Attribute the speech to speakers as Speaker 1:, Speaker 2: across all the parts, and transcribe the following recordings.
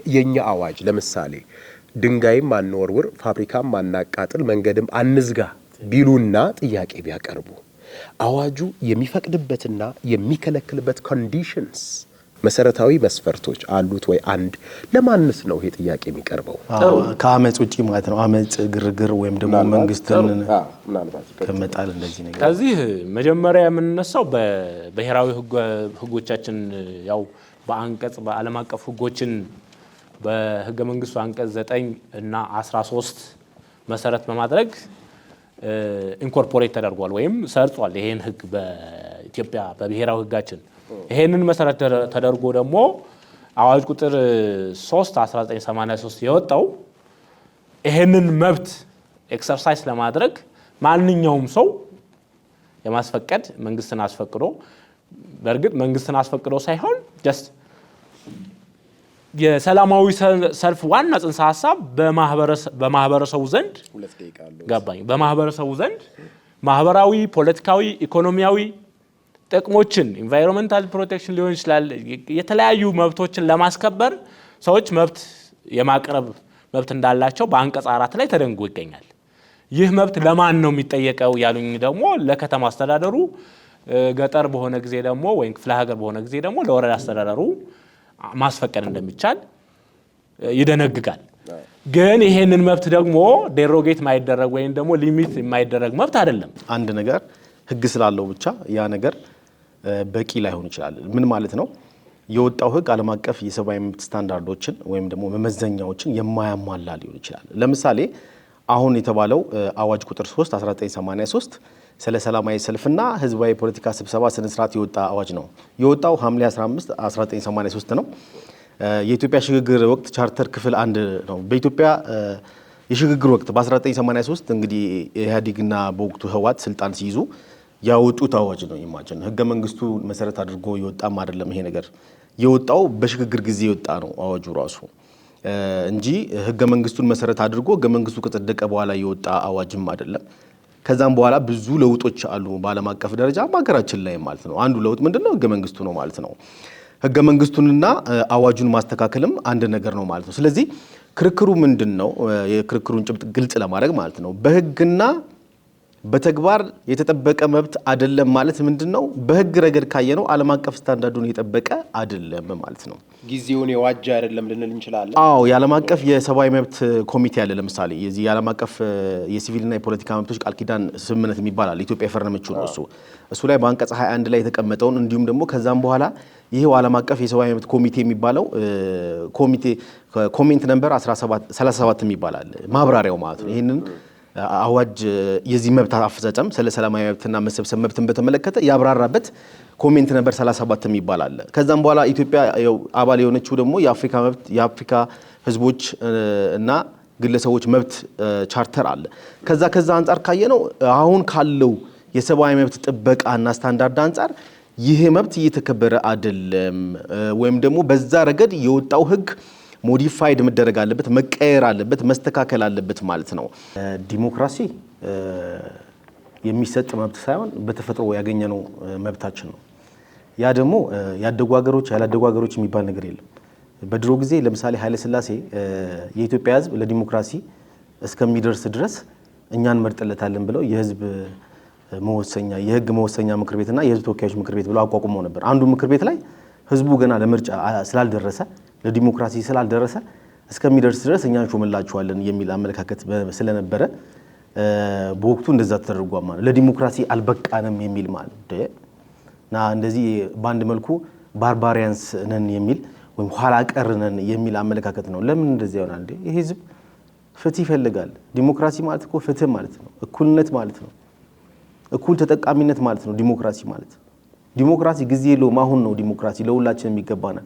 Speaker 1: የኛ አዋጅ ለምሳሌ ድንጋይም ማንወርውር ፋብሪካም ማናቃጥል መንገድም አንዝጋ ቢሉና ጥያቄ ቢያቀርቡ አዋጁ የሚፈቅድበትና የሚከለክልበት ኮንዲሽንስ መሰረታዊ መስፈርቶች አሉት ወይ? አንድ ለማንስ ነው ይሄ ጥያቄ የሚቀርበው?
Speaker 2: ከአመጽ ውጪ ማለት ነው። አመጽ ግርግር ወይም ደግሞ መንግስትን ከመጣል እንደዚህ ነገር
Speaker 3: ከዚህ መጀመሪያ የምንነሳው በብሔራዊ ህጎቻችን ያው በአንቀጽ በዓለም አቀፍ ህጎችን በህገ መንግስቱ አንቀጽ 9 እና 13 መሰረት በማድረግ ኢንኮርፖሬት ተደርጓል ወይም ሰርጿል። ይሄን ህግ በኢትዮጵያ በብሔራዊ ህጋችን ይሄንን መሰረት ተደርጎ ደግሞ አዋጅ ቁጥር 3 1983 የወጣው ይሄንን መብት ኤክሰርሳይዝ ለማድረግ ማንኛውም ሰው የማስፈቀድ መንግስትን አስፈቅዶ በእርግጥ መንግስትን አስፈቅዶ ሳይሆን ጀስት የሰላማዊ ሰልፍ ዋና ጽንሰ ሐሳብ በማህበረሰቡ ዘንድ በማህበረሰቡ ዘንድ ማህበራዊ፣ ፖለቲካዊ፣ ኢኮኖሚያዊ ጥቅሞችን ኢንቫይሮንመንታል ፕሮቴክሽን ሊሆን ይችላል የተለያዩ መብቶችን ለማስከበር ሰዎች መብት የማቅረብ መብት እንዳላቸው በአንቀጽ 4 ላይ ተደንግጎ ይገኛል። ይህ መብት ለማን ነው የሚጠየቀው ያሉኝ ደግሞ ለከተማ አስተዳደሩ፣ ገጠር በሆነ ጊዜ ደግሞ ወይም ክፍለ ሀገር በሆነ ጊዜ ደግሞ ለወረዳ አስተዳደሩ ማስፈቀድ እንደሚቻል ይደነግጋል። ግን ይሄንን መብት ደግሞ ዴሮጌት ማይደረግ ወይም ደግሞ ሊሚት የማይደረግ መብት አይደለም።
Speaker 2: አንድ ነገር ህግ ስላለው ብቻ ያ ነገር በቂ ላይሆን ይችላል። ምን ማለት ነው? የወጣው ህግ ዓለም አቀፍ የሰብአዊ መብት ስታንዳርዶችን ወይም ደግሞ መመዘኛዎችን የማያሟላ ሊሆን ይችላል። ለምሳሌ አሁን የተባለው አዋጅ ቁጥር 3 1983 ስለ ሰላማዊ ሰልፍና ህዝባዊ ፖለቲካ ስብሰባ ስነ ስርዓት የወጣ አዋጅ ነው። የወጣው ሐምሌ 15 1983 ነው። የኢትዮጵያ ሽግግር ወቅት ቻርተር ክፍል 1 ነው። በኢትዮጵያ የሽግግር ወቅት በ1983 እንግዲህ ኢህአዴግና በወቅቱ ህወሓት ስልጣን ሲይዙ ያወጡት አዋጅ ነው። ኢማጂን ህገ መንግስቱ መሰረት አድርጎ የወጣም አይደለም። ይሄ ነገር የወጣው በሽግግር ጊዜ የወጣ ነው አዋጁ ራሱ እንጂ ህገ መንግስቱን መሰረት አድርጎ ህገ መንግስቱ ከጸደቀ በኋላ የወጣ አዋጅም አይደለም። ከዛም በኋላ ብዙ ለውጦች አሉ በዓለም አቀፍ ደረጃ በሀገራችን ላይ ማለት ነው። አንዱ ለውጥ ምንድነው? ህገ መንግስቱ ነው ማለት ነው። ህገ መንግስቱንና አዋጁን ማስተካከልም አንድ ነገር ነው ማለት ነው። ስለዚህ ክርክሩ ምንድነው? የክርክሩን ጭብጥ ግልጽ ለማድረግ ማለት ነው በህግና በተግባር የተጠበቀ መብት አይደለም ማለት ምንድነው? በህግ ረገድ ካየነው ዓለም አቀፍ ስታንዳርዱን የጠበቀ አይደለም ማለት ነው።
Speaker 1: ጊዜውን የዋጀ አይደለም ልንል እንችላለን።
Speaker 2: አዎ የዓለም አቀፍ የሰብአዊ መብት ኮሚቴ አለ። ለምሳሌ የዚህ የዓለም አቀፍ የሲቪልና የፖለቲካ መብቶች ቃል ኪዳን ስምምነት የሚባል ኢትዮጵያ የፈረመችው ነው። እሱ ላይ በአንቀጽ 21 ላይ የተቀመጠውን እንዲሁም ደግሞ ከዛም በኋላ ይሄው ዓለም አቀፍ የሰብአዊ መብት ኮሚቴ የሚባለው ኮሚቴ ኮሜንት ነምበር 37 የሚባል ማብራሪያው ማለት ነው። ይሄንን አዋጅ የዚህ መብት አፈጻጸም ስለ ሰላማዊ መብትና መሰብሰብ መብትን በተመለከተ ያብራራበት ኮሜንት ነበር 37 የሚባል አለ። ከዛም በኋላ ኢትዮጵያ አባል የሆነችው ደግሞ የአፍሪካ ህዝቦች እና ግለሰቦች መብት ቻርተር አለ። ከዛ አንፃር ካየነው አሁን ካለው የሰብአዊ መብት ጥበቃና ስታንዳርድ አንፃር ይሄ መብት እየተከበረ አይደለም ወይም ደግሞ በዛ ረገድ የወጣው ህግ ሞዲፋይድ መደረግ አለበት፣ መቀየር አለበት፣ መስተካከል አለበት ማለት ነው። ዲሞክራሲ የሚሰጥ መብት ሳይሆን በተፈጥሮ ያገኘነው መብታችን ነው። ያ ደግሞ ያደጉ ሀገሮች ያላደጉ ሀገሮች የሚባል ነገር የለም። በድሮ ጊዜ ለምሳሌ ኃይለ ሥላሴ የኢትዮጵያ ህዝብ ለዲሞክራሲ እስከሚደርስ ድረስ እኛን መርጠለታለን ብለው የህዝብ መወሰኛ የህግ መወሰኛ ምክር ቤትና የህዝብ ተወካዮች ምክር ቤት ብለው አቋቁመው ነበር። አንዱ ምክር ቤት ላይ ህዝቡ ገና ለምርጫ ስላልደረሰ ለዲሞክራሲ ስላልደረሰ እስከሚደርስ ድረስ እኛን ሾመላችኋለን የሚል አመለካከት ስለነበረ በወቅቱ እንደዛ ተደርጓል ማለት ለዲሞክራሲ አልበቃንም የሚል ማለት እና እንደዚህ በአንድ መልኩ ባርባሪያንስ ነን የሚል ወይም ኋላ ቀር ነን የሚል አመለካከት ነው። ለምን እንደዚህ ይሆናል እንዴ? ይሄ ህዝብ ፍትህ ይፈልጋል። ዲሞክራሲ ማለት እኮ ፍትህ ማለት ነው፣ እኩልነት ማለት ነው፣ እኩል ተጠቃሚነት ማለት ነው ዲሞክራሲ ማለት። ዲሞክራሲ ጊዜ የለውም፣ አሁን ነው ዲሞክራሲ ለሁላችን የሚገባና።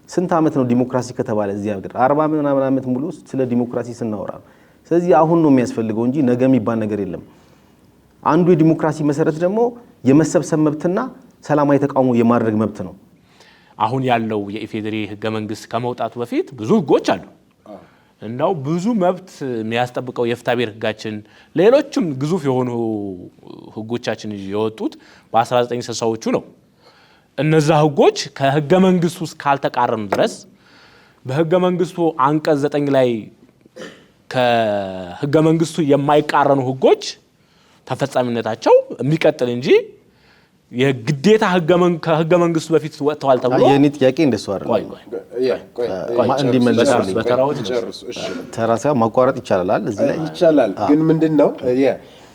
Speaker 2: ስንት ዓመት ነው ዲሞክራሲ ከተባለ እዚህ ሀገር 40 ምናምን ዓመት ሙሉ ስለ ዲሞክራሲ ስናወራ። ስለዚህ አሁን ነው የሚያስፈልገው እንጂ ነገ የሚባል ነገር የለም። አንዱ የዲሞክራሲ መሰረት ደግሞ የመሰብሰብ መብትና ሰላማዊ ተቃውሞ የማድረግ መብት ነው።
Speaker 3: አሁን ያለው የኢፌዴሪ ህገ መንግስት ከመውጣቱ በፊት ብዙ ህጎች አሉ። እንደው ብዙ መብት የሚያስጠብቀው የፍትሐብሔር ህጋችን ሌሎችም ግዙፍ የሆኑ ህጎቻችን የወጡት በ1960ዎቹ ነው። እነዛ ህጎች ከህገ መንግስቱ ውስጥ ካልተቃረኑ ድረስ በህገ መንግስቱ አንቀጽ 9 ላይ ከህገ መንግስቱ የማይቃረኑ ህጎች ተፈጻሚነታቸው የሚቀጥል እንጂ የግዴታ ከህገ መንግስቱ በፊት ወጥተዋል ተብሎ
Speaker 2: የኔ ጥያቄ እንደሱ አይደለም። እንዲመለስልኝ ተራሳ ማቋረጥ ይቻላል እዚህ ላይ
Speaker 1: ይቻላል። ግን ምንድነው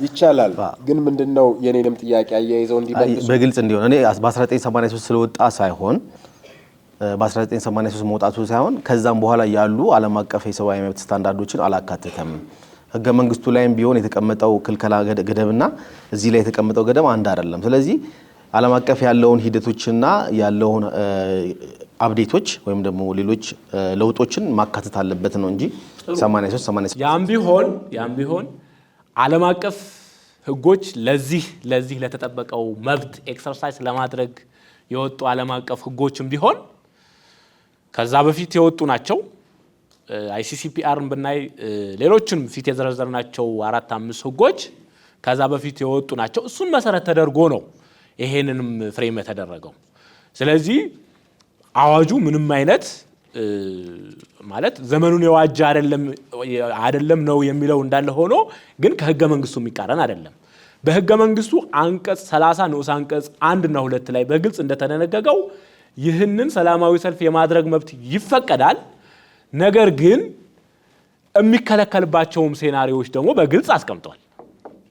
Speaker 1: ይቻላል ግን ምንድነው የኔንም ጥያቄ አያይዘው እንዲመልሱ
Speaker 2: በግልጽ እንዲሆን እኔ በ1983 ስለወጣ ሳይሆን በ1983 መውጣቱ ሳይሆን ከዛም በኋላ ያሉ ዓለም አቀፍ የሰብአዊ መብት ስታንዳርዶችን አላካተተም። ህገ መንግስቱ ላይም ቢሆን የተቀመጠው ክልከላ ገደብና እዚህ ላይ የተቀመጠው ገደብ አንድ አይደለም። ስለዚህ ዓለም አቀፍ ያለውን ሂደቶችና ያለውን አፕዴቶች ወይም ደግሞ ሌሎች ለውጦችን ማካተት አለበት ነው እንጂ 83
Speaker 3: ያም ቢሆን ዓለም አቀፍ ህጎች ለዚህ ለተጠበቀው መብት ኤክሰርሳይዝ ለማድረግ የወጡ ዓለም አቀፍ ህጎችም ቢሆን ከዛ በፊት የወጡ ናቸው። አይሲሲፒአርን ብናይ ሌሎችንም ፊት የዘረዘርናቸው 4-5 ህጎች ከዛ በፊት የወጡ ናቸው። እሱን መሰረት ተደርጎ ነው ይሄንንም ፍሬም የተደረገው። ስለዚህ አዋጁ ምንም አይነት ማለት ዘመኑን የዋጀ አይደለም ነው የሚለው እንዳለ ሆኖ ግን ከህገ መንግስቱ የሚቃረን አይደለም። በህገ መንግስቱ አንቀጽ 30 ንዑስ አንቀጽ 1 እና 2 ላይ በግልጽ እንደተደነገገው ይህንን ሰላማዊ ሰልፍ የማድረግ መብት ይፈቀዳል። ነገር ግን የሚከለከልባቸውም ሴናሪዎች ደግሞ በግልጽ አስቀምጧል።